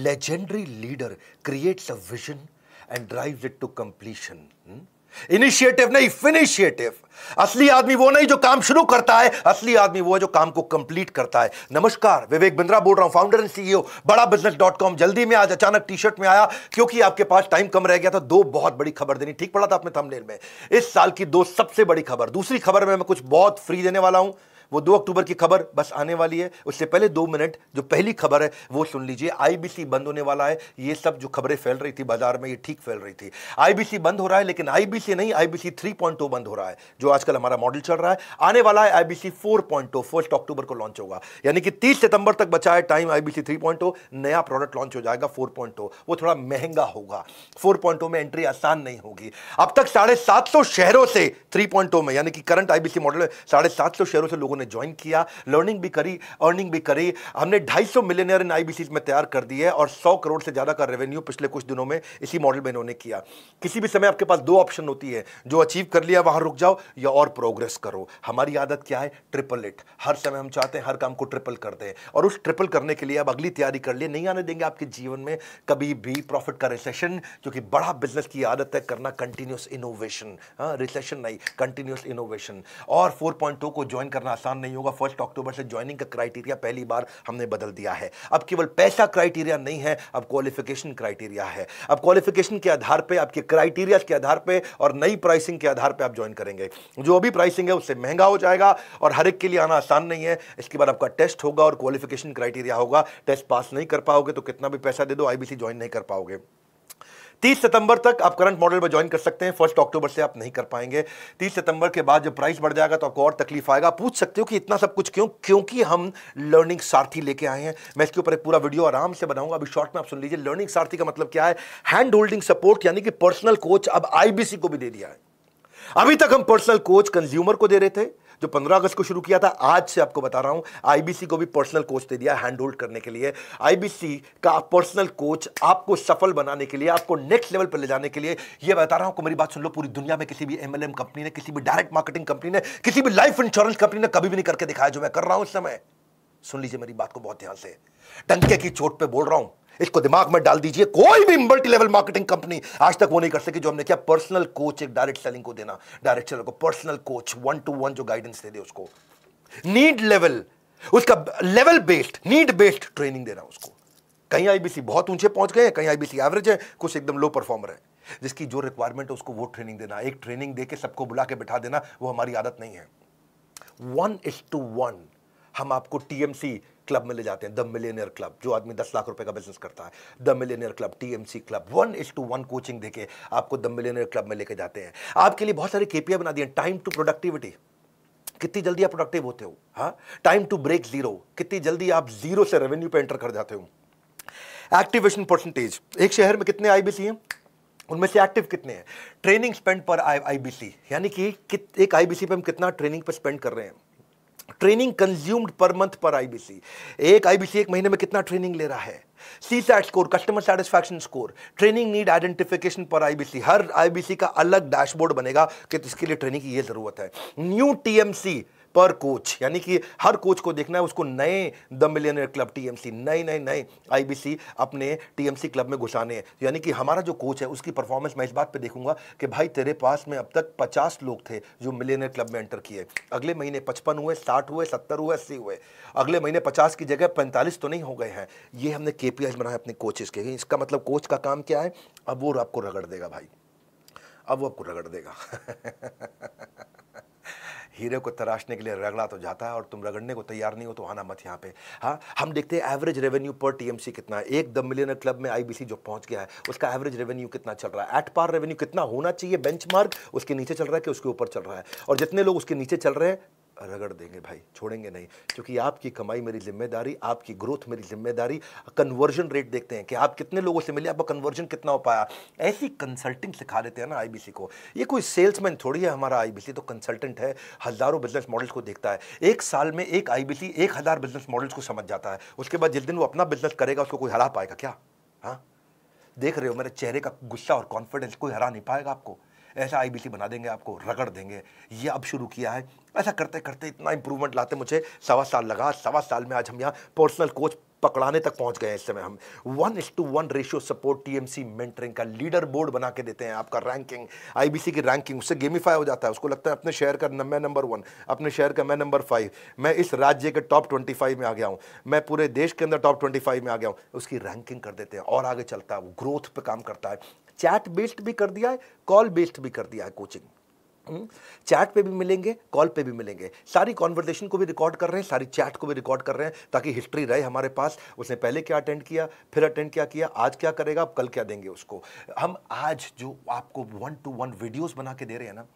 legendary leader creates a vision and drives it to completion. Initiative नहीं, फिनिशिएटिव. असली आदमी वो नहीं जो काम शुरू करता है, असली आदमी वो है जो काम को कंप्लीट करता है. नमस्कार, विवेक बिंद्रा बोल रहा हूं, फाउंडर एंड सीईओ बड़ाबिजनेस.com. जल्दी में आज अचानक टी शर्ट में आया क्योंकि आपके पास टाइम कम रह गया था. दो बहुत बड़ी खबर देनी, ठीक पड़ा था आपने थंबनेल में. इस साल की दो सबसे बड़ी खबर. दूसरी खबर में मैं कुछ बहुत फ्री देने वाला हूं. वो 2 अक्टूबर की खबर बस आने वाली है. उससे पहले 2 मिनट जो पहली खबर है वो सुन लीजिए. आईबीसी बंद होने वाला है. ये सब जो खबरें फैल रही थी बाजार में, ये ठीक फैल रही थी. आईबीसी बंद हो रहा है, लेकिन आईबीसी नहीं, आईबीसी 3.0 बंद हो रहा है, जो आजकल हमारा मॉडल चल रहा है. आने वाला है आईबीसी 4.0, 1 अक्टूबर को लॉन्च होगा. यानी कि 30 सितंबर तक बचा है टाइम. आईबीसी 3.0 नया प्रोडक्ट लॉन्च हो जाएगा. 4.0 वो थोड़ा महंगा होगा. 4.0 में एंट्री आसान नहीं होगी. अब तक 750 शहरों से 3.0 में, यानी कि करंट आईबीसी मॉडल में 750 शहरों से लोगों ने ज्वाइन किया, लर्निंग भी करी, अर्निंग भी करी. हमने 250 मिलियनर इन आईबीसी में तैयार कर दिए और 100 करोड़ से ज्यादा का रेवेन्यू पिछले कुछ दिनों में इसी मॉडल में इन्होंने किया. किसी भी समय आपके पास 2 ऑप्शन होती है. जो अचीव कर लिया वहां रुक जाओ या और प्रोग्रेस करो. हमारी आदत क्या है? Triple it. हर समय हम चाहते हैं हर काम को ट्रिपल कर दें, और उस ट्रिपल करने के लिए अब अगली तैयारी कर लिए. नहीं आने देंगे आपके जीवन में कभी भी प्रॉफिट का रिसेशन, क्योंकि बड़ा बिजनेस की आदत है करना कंटिन्यूस इनोवेशन. रिसेशन नहीं, कंटिन्यूस इनोवेशन. और 4.0 को ज्वाइन करना आसान नहीं होगा. 1 अक्टूबर से ज्वाइनिंग का क्राइटेरिया पहली बार हमने बदल दिया है. अब केवल पैसा क्राइटेरिया नहीं है, अब क्वालिफिकेशन क्राइटेरिया है. अब क्वालिफिकेशन के आधार पे, आपके क्राइटेरिया के आधार पे और नई प्राइसिंग के आधार पे आप ज्वाइन करेंगे. जो अभी प्राइसिंग है उससे महंगा हो जाएगा और हर एक के लिए आना आसान नहीं है. इसके बाद आपका टेस्ट होगा और क्वालिफिकेशन क्राइटेरिया होगा. टेस्ट पास नहीं कर पाओगे तो कितना भी पैसा दे दो आईबीसी ज्वाइन नहीं कर पाओगे. 30 सितंबर तक आप करंट मॉडल में ज्वाइन कर सकते हैं. 1 अक्टूबर से आप नहीं कर पाएंगे. 30 सितंबर के बाद जब प्राइस बढ़ जाएगा तो आपको और तकलीफ आएगा. पूछ सकते हो कि इतना सब कुछ क्यों? क्योंकि हम लर्निंग सारथी लेके आए हैं. मैं इसके ऊपर एक पूरा वीडियो आराम से बनाऊंगा, अभी शॉर्ट में आप सुन लीजिए. लर्निंग सारथी का मतलब क्या है? हैंड होल्डिंग सपोर्ट, यानी कि पर्सनल कोच अब आईबीसी को भी दे दिया है. अभी तक हम पर्सनल कोच कंज्यूमर को दे रहे थे, जो 15 अगस्त को शुरू किया था. आज से आपको बता रहा हूं, आईबीसी को भी पर्सनल कोच दे दिया हैंड होल्ड करने के लिए. आईबीसी का पर्सनल कोच आपको सफल बनाने के लिए, आपको नेक्स्ट लेवल पर ले जाने के लिए. यह बता रहा हूं कि मेरी बात सुन लो, पूरी दुनिया में किसी भी एमएलएम कंपनी ने, किसी भी डायरेक्ट मार्केटिंग कंपनी ने, किसी भी लाइफ इंश्योरेंस कंपनी ने कभी भी नहीं करके दिखाया जो मैं कर रहा हूं इस समय. सुन लीजिए मेरी बात को बहुत ध्यान से, टंके की चोट पे बोल रहा हूं, इसको दिमाग में डाल दीजिए. कोई भी मल्टी लेवल मार्केटिंग कंपनी आज तक वो नहीं कर सकी जो हमने किया. पर्सनल कोच, एक डायरेक्ट सेलिंग को देना, डायरेक्ट सेलर को पर्सनल कोच 1-to-1 जो गाइडेंस दे दे उसको. नीड लेवल, उसका level based, need based training देना उसको. कहीं आईबीसी बहुत ऊंचे पहुंच गए हैं, कहीं आईबीसी एवरेज है, कुछ एकदम लो परफॉर्मर है. जिसकी जो रिक्वायरमेंट है उसको वो ट्रेनिंग देना. एक ट्रेनिंग देके सबको बुला के बिठा देना, वो हमारी आदत नहीं है. 1:1 हम आपको टीएमसी क्लब में ले जाते हैं. द मिलियनियर क्लब, जो आदमी 10 लाख रुपए का बिजनेस करता है, the millionaire club, TMC club. 1:1 coaching देके आपको द मिलियनियर क्लब में लेके जाते हैं. आपके लिए बहुत सारे केपीआई बना दिए. टाइम टू प्रोडक्टिविटी, कितनी जल्दी आप प्रोडक्टिव होते हो. हाँ, टाइम टू ब्रेक जीरो, कितनी जल्दी आप जीरो से रेवेन्यू पे एंटर कर जाते हो. एक्टिवेशन परसेंटेज, एक शहर में कितने आईबीसी हैं, उनमें से एक्टिव कितने हैं. ट्रेनिंग स्पेंड पर आईबीसी, यानी कि एक आईबीसी पे हम कितना ट्रेनिंग पे स्पेंड कर रहे हैं. ट्रेनिंग कंज्यूम्ड पर मंथ पर आईबीसी, एक आईबीसी एक महीने में कितना ट्रेनिंग ले रहा है. CSAT score, customer satisfaction score, training need identification पर आईबीसी. हर आईबीसी का अलग डैशबोर्ड बनेगा कि इसके लिए ट्रेनिंग की ये जरूरत है. न्यू टीएमसी पर कोच, यानी कि हर कोच को देखना है उसको नए द मिलियनियर क्लब टीएमसी, नए आईबीसी अपने टीएमसी क्लब में घुसाने हैं. यानी कि हमारा जो कोच है उसकी परफॉर्मेंस मैं इस बात पे देखूंगा कि भाई तेरे पास में अब तक 50 लोग थे जो मिलियनियर क्लब में एंटर किए. अगले महीने 55 हुए, 60 हुए, 70 हुए, 80 हुए. अगले महीने 50 की जगह 45 तो नहीं हो गए हैं. ये हमने केपीआई बनाया अपने कोचेस के. इसका मतलब कोच का काम क्या है? अब वो आपको रगड़ देगा भाई, अब वो आपको रगड़ देगा. हीरे को तराशने के लिए रगड़ा तो जाता है और तुम रगड़ने को तैयार नहीं हो तो आना मत यहाँ पे. हाँ, हम देखते हैं एवरेज रेवेन्यू पर टीएमसी कितना है. एक द मिलियनर क्लब में आईबीसी जो पहुंच गया है उसका एवरेज रेवेन्यू कितना चल रहा है. एट पार रेवेन्यू कितना होना चाहिए, बेंचमार्क उसके नीचे चल रहा है कि उसके ऊपर चल रहा है. और जितने लोग उसके नीचे चल रहे हैं रगड़ देंगे भाई, छोड़ेंगे नहीं. क्योंकि आपकी कमाई मेरी जिम्मेदारी, आपकी ग्रोथ मेरी जिम्मेदारी. कन्वर्जन रेट देखते हैं कि आप कितने लोगों से मिले, आपका कन्वर्जन कितना हो पाया. ऐसी कंसल्टिंग सिखा देते हैं ना आईबीसी को. ये कोई सेल्समैन थोड़ी है हमारा आईबीसी, तो कंसल्टेंट है. हजारों बिजनेस मॉडल्स को देखता है. एक साल में एक आईबीसी 1000 बिजनेस मॉडल्स को समझ जाता है. उसके बाद जिस दिन वो अपना बिजनेस करेगा उसको कोई हरा पाएगा क्या? हाँ, देख रहे हो मेरे चेहरे का गुस्सा और कॉन्फिडेंस, कोई हरा नहीं पाएगा आपको. ऐसा आईबीसी बना देंगे आपको, रगड़ देंगे. ये अब शुरू किया है. ऐसा करते करते इतना इंप्रूवमेंट लाते मुझे 1.25 साल लगा. 1.25 साल में आज हम यहाँ पर्सनल कोच पकड़ाने तक पहुंच गए हैं इस समय हम। 1:1 रेशियो सपोर्ट टीएमसी मेंटरिंग का लीडर बोर्ड बना के देते हैं, आपका रैंकिंग, आईबीसी की रैंकिंग उससे गेमिफाई हो जाता है। उसको लगता है अपने शहर का मैं नंबर 1, अपने शहर का मैं नंबर 5, मैं इस राज्य के टॉप 25 में आ गया हूं, मैं पूरे देश के अंदर टॉप 25 में आ गया हूं, उसकी रैंकिंग कर देते हैं और आगे चलता है, वो ग्रोथ पे काम करता है। चैट बेस्ड भी कर दिया है, कॉल बेस्ड भी कर दिया है कोचिंग। चैट पे भी मिलेंगे, कॉल पे भी मिलेंगे, सारी कॉन्वर्सेशन को भी रिकॉर्ड कर रहे हैं, सारी चैट को भी रिकॉर्ड कर रहे हैं, ताकि हिस्ट्री रहे हमारे पास। उसने पहले क्या अटेंड किया, फिर अटेंड क्या किया, आज क्या करेगा, अब कल क्या देंगे उसको। हम आज जो आपको 1-to-1 वीडियोस बना के दे रहे हैं ना,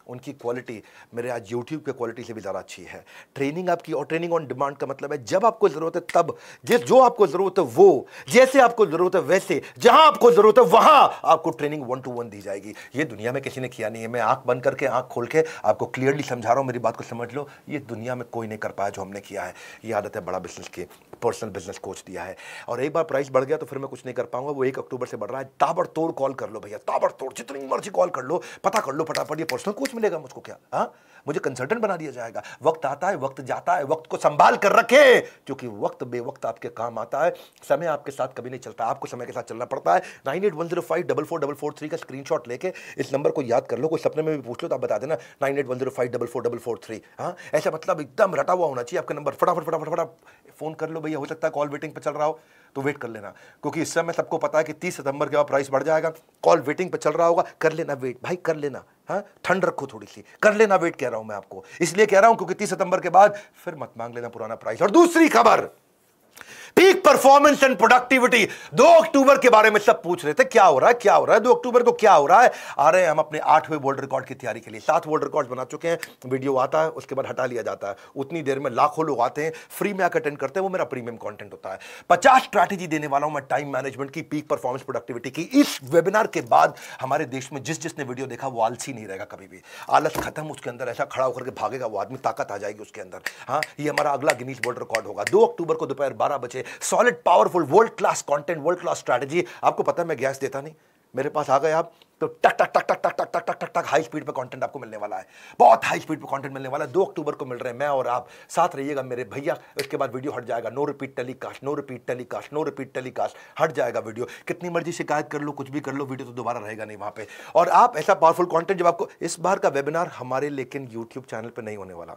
उनकी क्वालिटी मेरे आज YouTube के क्वालिटी से भी ज़्यादा अच्छी है। ट्रेनिंग आपकी, और ट्रेनिंग ऑन डिमांड का मतलब है जब आपको ज़रूरत है तब, जो आपको ज़रूरत है वो, जैसे आपको ज़रूरत है वैसे, जहां आपको ज़रूरत है वहां आपको ट्रेनिंग 1-to-1 दी जाएगी। ये दुनिया में किसी ने किया नहीं है। मैं आंख बंद करके, आंख खोल के आपको क्लियरली समझा रहा हूं, मेरी बात को समझ लो। ये दुनिया में कोई नहीं कर पाया जो हमने किया है। ये आदत है बड़ा बिजनेस की, पर्सनल बिजनेस कोच दिया है। और एक बार प्राइस बढ़ गया तो फिर मैं कुछ नहीं कर पाऊंगा। वो 1 अक्टूबर से बढ़ रहा है। ताबड़तोड़ कॉल कर लो भैया, ताबड़तोड़, जितनी मर्जी कॉल कर लो, पता कर लो फटाफट। ये पर्सनल कोच मिलेगा मुझको क्या? हाँ, मुझे कंसल्टेंट बना दिया जाएगा। वक्त आता है, वक्त जाता है, वक्त को संभाल कर रखे, क्योंकि वक्त बेवक्त आपके काम आता है। समय आपके साथ कभी नहीं चलता, आपको समय के साथ चलना पड़ता है। 9810544443 का स्क्रीनशॉट लेके इस नंबर को याद कर लो। कोई सपने में भी पूछ लो तो आप बता देना 9810544443। हाँ, ऐसा मतलब एकदम रटा हुआ होना चाहिए आपका नंबर। फटाफट फटाफट फटाफट फोन कर लो भैया। हो सकता है कॉल वेटिंग पे चल रहा हो तो वेट कर लेना, क्योंकि इस समय सबको पता है कि 30 सितंबर के बाद प्राइस बढ़ जाएगा। कॉल वेटिंग पे चल रहा होगा, कर लेना वेट भाई, कर लेना। हाँ, ठंड रखो थोड़ी सी, कर लेना वेट। कह रहा हूं मैं आपको, इसलिए कह रहा हूं क्योंकि 30 सितंबर के बाद फिर मत मांग लेना पुराना प्राइस। और दूसरी खबर, पीक परफॉर्मेंस एंड प्रोडक्टिविटी। 2 अक्टूबर के बारे में सब पूछ रहे थे, क्या हो रहा है, क्या हो रहा है 2 अक्टूबर को, क्या हो रहा है। आ रहे हैं हम अपने 8वें वर्ल्ड रिकॉर्ड की तैयारी के लिए। 7 वर्ल्ड रिकॉर्ड बना चुके हैं। वीडियो आता है, उसके बाद हटा लिया जाता है। उतनी देर में लाखों लोग आते हैं, फ्री में आकर अटेंड करते हैं। वो मेरा प्रीमियम कंटेंट होता है। 50 स्ट्रैटेजी देने वाला हूं मैं टाइम मैनेजमेंट की, पीक परफॉर्मेंस प्रोडक्टिविटी की। इस वेबिनार के बाद हमारे देश में जिसने वीडियो देखा वो आलसी नहीं रहेगा कभी भी। आलस खत्म, उसके अंदर ऐसा खड़ा होकर के भागेगा वो आदमी, ताकत आ जाएगी उसके अंदर। हाँ, ये हमारा अगला गिनीज वर्ल्ड रिकॉर्ड होगा 2 अक्टूबर को दोपहर 12 बजे। Solid powerful world class content, world class strategy. आपको पता है मैं गैस देता नहीं, मेरे पास आ गए आप तो टक टक टक टक टक टक टक टक टक टक हाई स्पीड पे कंटेंट आपको मिलने वाला है। बहुत हाई स्पीड पे कंटेंट मिलने वाला है। 2 अक्टूबर को मिल रहे हैं, मैं और आप साथ रहिएगा मेरे भैया। इसके बाद वीडियो हट जाएगा, no repeat telecast, no repeat telecast, no repeat telecast, हट जाएगा वीडियो। कितनी मर्जी शिकायत कर लो, कुछ भी कर लो, वीडियो तो दोबारा रहेगा नहीं वहां पे। और आप ऐसा पावरफुल कंटेंट जब आपको, इस बार का वेबिनार हमारे लेकिन यूट्यूब चैनल पर नहीं होने वाला।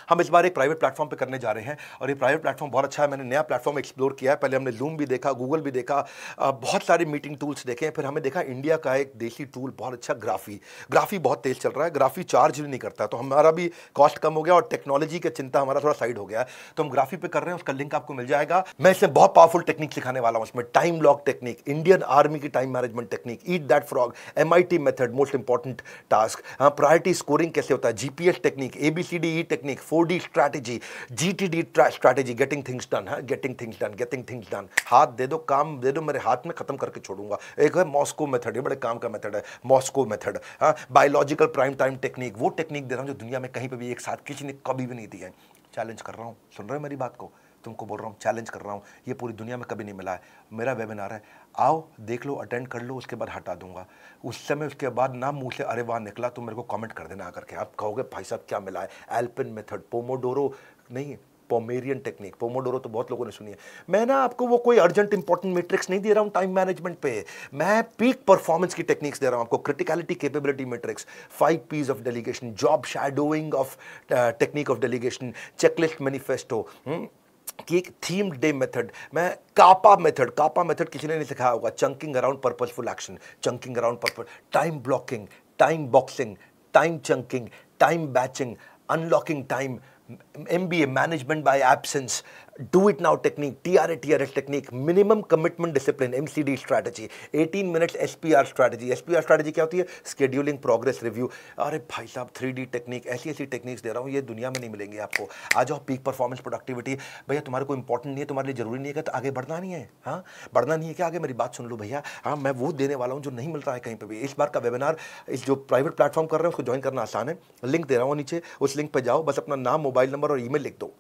हम इस बार एक प्राइवेट प्लेटफॉर्म पे करने जा रहे हैं और ये प्राइवेट प्लेटफॉर्म बहुत अच्छा है। मैंने नया प्लेटफॉर्म एक्सप्लोर किया है। पहले हमने जूम भी देखा, गूगल भी देखा, बहुत सारे मीटिंग टूल्स देखे हैं। फिर हमें देखा इंडिया का एक देसी टूल बहुत अच्छा, ग्राफी बहुत तेज चल रहा है। ग्राफी चार्ज भी नहीं करता, तो हमारा भी कॉस्ट कम हो गया और टेक्नोलॉजी की चिंता हमारा थोड़ा साइड हो गया है। तो हम ग्राफी पे कर रहे हैं, उसका लिंक आपको मिल जाएगा। मैं इसमें बहुत पावरफुल टेक्निक सिखाने वाला हूँ। इसमें time lock technique, Indian army की time management technique, eat that frog, MIT method, most important task, priority scoring कैसे होता है, GPS technique, ABCDE technique, 4D strategy, GTD strategy, getting things done है, getting things done, getting things done. हाथ दे दो, काम दे दो, मेरे हाथ में खत्म करके छोड़ूंगा। एक है मॉस्को मेथड, ये बड़े काम का मेथड है, मॉस्को मेथड। हाँ, बायोलॉजिकल प्राइम टाइम टेक्निक, वो टेक्निक दे रहा हूं जो दुनिया में कहीं पे भी एक साथ किसी ने कभी भी नहीं दी है। चैलेंज कर रहा हूं, सुन रहे हो मेरी बात को? तुमको बोल रहा हूँ, चैलेंज कर रहा हूँ, ये पूरी दुनिया में कभी नहीं मिला है। मेरा वेबिनार है, आओ देख लो, अटेंड कर लो, उसके बाद हटा दूंगा। उस समय उसके बाद ना मुंह से अरे वाह निकला तो मेरे को कमेंट कर देना आकर के। आप कहोगे भाई साहब क्या मिला है? एल्पिन मेथड, पोमोडोरो नहीं, पोमेरियन टेक्निक। पोमोडोरो तो बहुत लोगों ने सुनी है। मैं ना आपको वो कोई अर्जेंट इंपॉर्टेंट मैट्रिक्स नहीं दे रहा हूं टाइम मैनेजमेंट पे, मैं पीक परफॉर्मेंस की टेक्निक्स दे रहा हूं आपको। Criticality capability matrix, 5 P's of delegation, job shadowing of technique of delegation, checklist manifesto की थीम डे मेथड, मैं कापा मेथड किसी ने नहीं सिखाया होगा। Chunking around purposeful action, chunking around purpose, time blocking, time boxing, time chunking, time batching, unlocking time, MBA management by absence, do it now technique, TRS technique, minimum commitment discipline, MCD strategy, 18 minutes SPR strategy. SPR strategy क्या होती है? Scheduling progress review. अरे भाई साहब 3D technique, ऐसी techniques दे रहा हूँ, ये दुनिया में नहीं मिलेंगे आपको। आ जाओ, पीक परफॉर्मेंस प्रोडक्टिविटी। भैया तुम्हारे को इंपॉर्टेंट नहीं है, तुम्हारे लिए जरूरी नहीं है तो आगे बढ़ना नहीं है। हाँ, बढ़ना नहीं है क्या आगे? मेरी बात सुन लो भैया। हाँ, मैं वो देने वाला हूँ जो नहीं मिल रहा है कहीं पर भी। इस बार का वेबिनार, इस जो प्राइवेट प्लेटफॉर्म कर रहे हैं उसको ज्वाइन करना आसान है। लिंक दे रहा हूँ नीचे, उस लिंक पर जाओ, बस अपना नाम, मोबाइल नंबर और ईमेल लिख दो,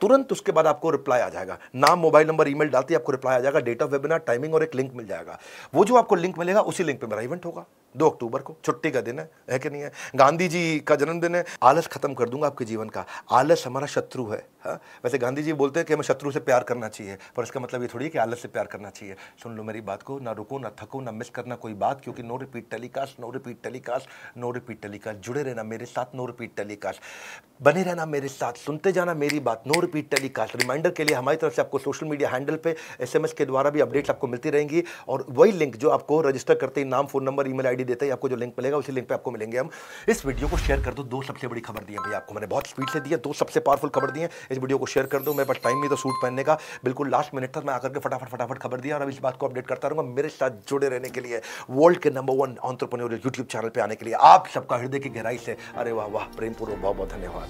तुरंत उसके बाद आपको रिप्लाई आ जाएगा। नाम, मोबाइल नंबर, ईमेल डालते ही आपको रिप्लाई आ जाएगा, डेट ऑफ वेबिनार, टाइमिंग और एक लिंक मिल जाएगा। वो जो आपको लिंक मिलेगा उसी लिंक पे मेरा इवेंट होगा। 2 अक्टूबर को छुट्टी का दिन है कि नहीं है? गांधी जी का जन्मदिन है। आलस खत्म कर दूंगा आपके जीवन का। आलस हमारा शत्रु है। हाँ, वैसे गांधी जी बोलते हैं कि हमें शत्रु से प्यार करना चाहिए, पर इसका मतलब ये थोड़ी है कि आलस से प्यार करना चाहिए। सुन लो मेरी बात को, ना रुको, ना थको, ना मिस करना कोई बात, क्योंकि no repeat telecast, no repeat telecast, no repeat telecast. जुड़े रहना मेरे साथ, नो रिपीट टेलीकास्ट। बने रहना मेरे साथ, सुनते जाना मेरी बात, नो रिपीट टेलीकास्ट। रिमाइंडर के लिए हमारी तरफ से आपको सोशल मीडिया हैंडल पे SMS के द्वारा भी अपडेट्स आपको मिलती रहेंगी, और वही लिंक जो आपको रजिस्टर करते ही नाम, फोन नंबर, ईमेल आईडी देते ही आपको जो लिंक मिलेगा, उसी लिंक पे आपको मिलेंगे हम। इस वीडियो को शेयर कर दो। 2 सबसे बड़ी खबर दी है भैया आपको, मैंने बहुत स्पीड से दी है। 2 सबसे पावरफुल खबर दी है, इस वीडियो को शेयर कर दो। मेरे पास टाइम नहीं तो सूट पहनने का, बिल्कुल लास्ट मिनट तक मैं आकर के फटाफट खबर दिया, और अब इस बात को अपडेट करता रहूंगा। मेरे साथ जुड़े रहने के लिए, वर्ल्ड के नंबर 1 एंटरप्रेन्योरियल यूट्यूब चैनल पे आने के लिए आप सबका हृदय की गहराई से अरे वाह वाह प्रेम पूर्वक बहुत बहुत धन्यवाद।